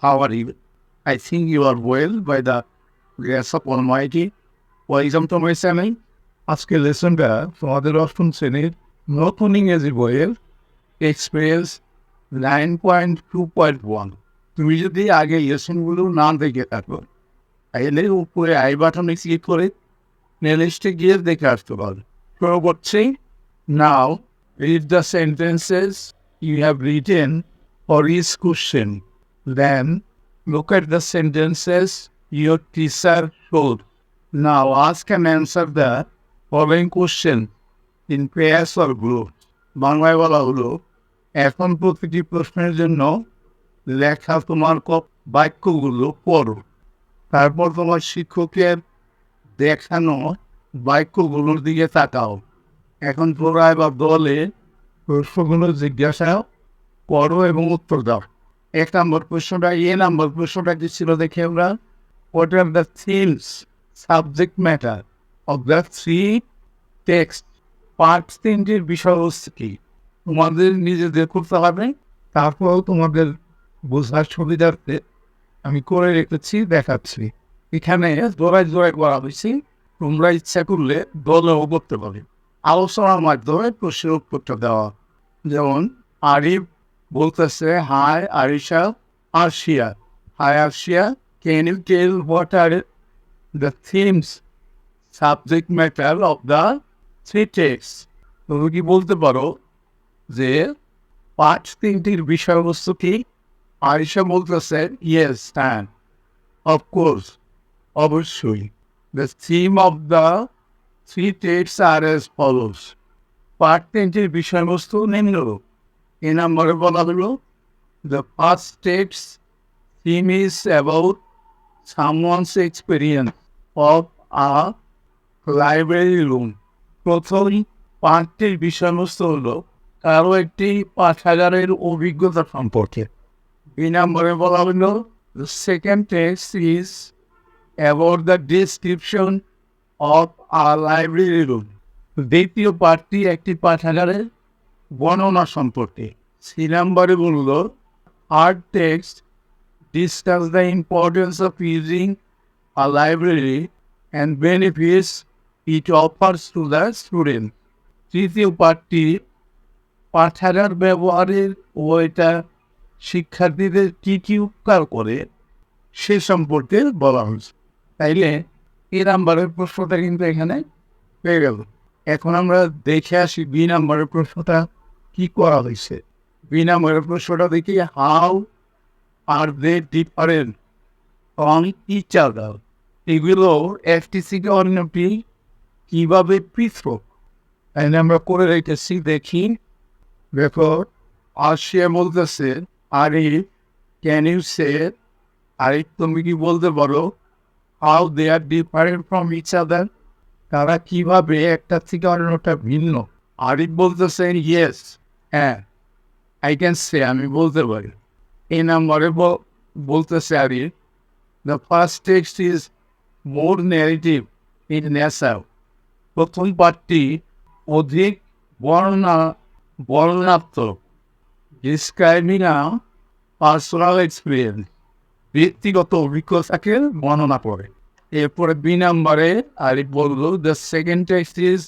How are you? I think you are well by the grace of Almighty. Welcome to my channel. আজকে লেসনটা তোমাদের অষ্টম শ্রেণীর নতুন ইংরেজি বইয়ের এক্সপিরিয়েন্স 9.2.1। তুমি যদি আগে লেসনগুলো না দেখে থাকো তাহলে উপরে আই বাটনে ক্লিক করে প্লেলিস্টে গিয়ে দেখে আসতে পারো। শুরু করছি। Now read the sentences you have written for each question. Then look at the sentences your teacher showed. Now ask and answer the following question in pairs or groups. বাংলায় বলা হলো, এখন প্রতিটি প্রশ্নের জন্য লেখা তোমার বাক্যগুলো পড়ো। তারপর তোমার শিক্ষকের দেখানো বাক্যগুলোর দিকে তাকাও। এখন পুরায় বা দলে প্রশ্নগুলো জিজ্ঞাসা করো এবং উত্তর দাও। এক নম্বর প্রশ্নটা, নাম্বার প্রশ্নটা কি ছিল দেখে আমরা। What are the themes, subject matter of the three text? Part তিনটির বিষয়বস্তু কি? তোমাদের নিজেদের করতে হবে। তারপরেও তোমাদের বোঝার সুবিধার্থে আমি করে রেখেছি, দেখাচ্ছি। এখানে জোড়ায় জোড়ায় করা হয়েছি, তোমরা ইচ্ছা করলে দলেও করতে পারে। আলোচনার মাধ্যমে প্রশ্নের উত্তরটা দেওয়া। যেমন আরিফ বলতেছে, hi Arisha, Arshiya. Hi Arshiya, can you tell what are the themes, subject matter of the three text? তুমি কি বলতে পারো যে পাঠ তিনটির বিষয়বস্তু কি? আরিশা বলতেছে, ইয়েস, হ্যাঁ, অফকোর্স, অবশ্যই। The theme of the three text are as follows. পাঠ তিনটির বিষয়বস্তু নিম্নরূপ। এ নম্বরে বলা হলো, the first text theme is about someone's experience of a library room. প্রথম পাঠটির বিষয়বস্তু হলো কারো একটি পাঠাগারের অভিজ্ঞতা সম্পর্কে। দুই নম্বরে বলা হলো, the second text is about the description of a library room. দ্বিতীয় পাঠটি একটি পাঠাগারের বর্ণনা সম্পর্কে। তিন নম্বরে বলল, third text discuss the importance of using a library and benefits it offers to the student. তৃতীয় পাঠটি পাঠাগার ব্যবহারের ও এটা শিক্ষার্থীদের কী কী উপকার করে সে সম্পর্কে বলা হয়েছে। তাইলে এ নাম্বারের প্রশ্নটা কিন্তু এখানে পেয়ে গেল। এখন আমরা দেখে আসি বি নাম্বারের প্রশ্নটা কি করা হয়েছে। বি নাম্বারের প্রশ্নটা দেখি, how are they different from each other? এগুলো একটি থেকে অন্যটি কীভাবে পৃথক? তাই আমরা করে রেখেছি, দেখি। দেখো, আরশিয়া বলতেছে, Arif can you say, Arif তুমি কি বলতে পারো how they are different from each other? তারা কিভাবে একটা থেকে অন্যটা ভিন্ন? আরিফ বলতেছে, ইয়েস, হ্যাঁ, আই ক্যান সে, আমি বলতে পারি। এই নম্বরে বলতেছে Arif, the first text is more narrative in nature. প্রথম পাঠটি অধিক বর্ণনাত্মক, ডিসক্রাইবিং আ পার্সোনাল এক্সপিরিয়েন্স, ব্যক্তিগত অভিজ্ঞতাকে বর্ণনা করে। এরপরে বি নাম্বারে আরিফ বলল, the second text is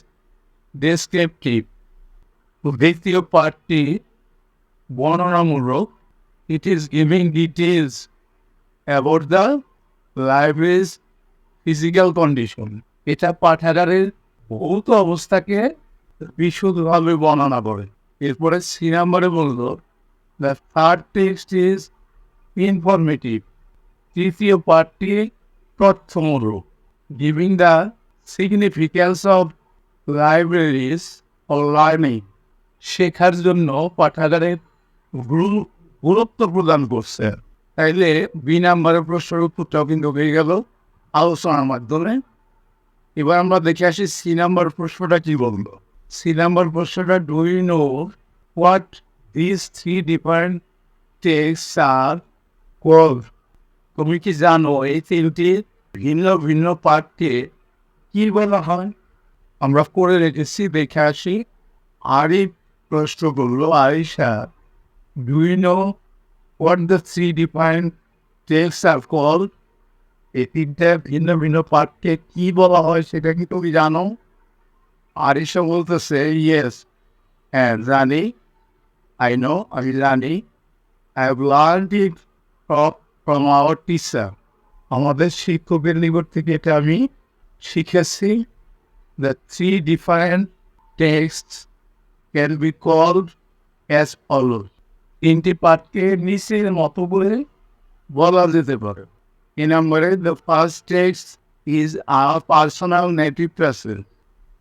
descriptive. দ্বিতীয় পাঠটি বর্ণনামূলক, it is giving details about the libraries physical condition. এটা পাঠাগারের ভৌত অবস্থাকে বিশদভাবে বর্ণনা করে। এরপরে সি নাম্বারে বলল, the third text is informative. তৃতীয় পাঠটি তথ্যমূলক, giving the significance of libraries or learning. শেখার জন্য পাঠাগারের গুরুত্ব প্রদান করছে। তাইলে বি নাম্বারের প্রশ্নের উত্তরটাও কিন্তু হয়ে গেল আলোচনার মাধ্যমে। এবার আমরা দেখে আসি সি নাম্বার প্রশ্নটা কি বললো। সি নাম্বার প্রশ্নটা, do you know what this three different text are called? তুমি কি জানো এই তিনটি ভিন্ন ভিন্ন পাঠকে কি বলা হয়? আমরা করে রেখেছি, দেখে আসি। আরিফ প্রশ্ন করলো, Arisha, do you know what the three different text are call, এই তিনটা ভিন্ন ভিন্ন পার্টকে কি বলা হয় সেটা কি তুমি জানো? আরিশা বলতেছে ইয়েস, হ্যাঁ জানি, আই নো, আমি জানি। I have learned it from our teacher, আমাদের শিক্ষকের নিকট থেকে এটা আমি শিখেছি। The three different text can be called as follows, তিনটি পাঠকে নিচের মতো করে বলা যেতে পারে। In number, the first text is our personal native person.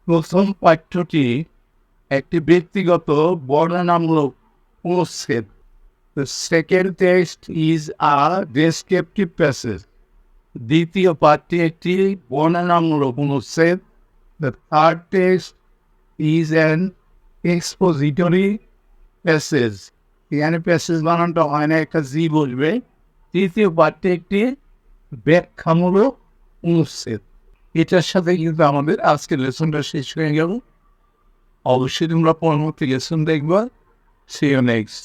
প্রথম পাঠ্যটি একটি ব্যক্তিগত বর্ণনামূলক অনুচ্ছেদ। The second text is a descriptive passage. দ্বিতীয় পাঠটি একটি বর্ণনামূলক অনুচ্ছেদ। The third text is an expository passage. এখানে প্যাসেজ বানানটা হয় না, একটা জি বলবে। তৃতীয় পাঠটি একটি ব্যাখ্যামূলক অনুচ্ছেদ। এটার সাথে কিন্তু আমাদের আজকের লেসনটা শেষ হয়ে গেল। অবশ্যই তোমরা পরবর্তী লেসন দেখবা। See you next.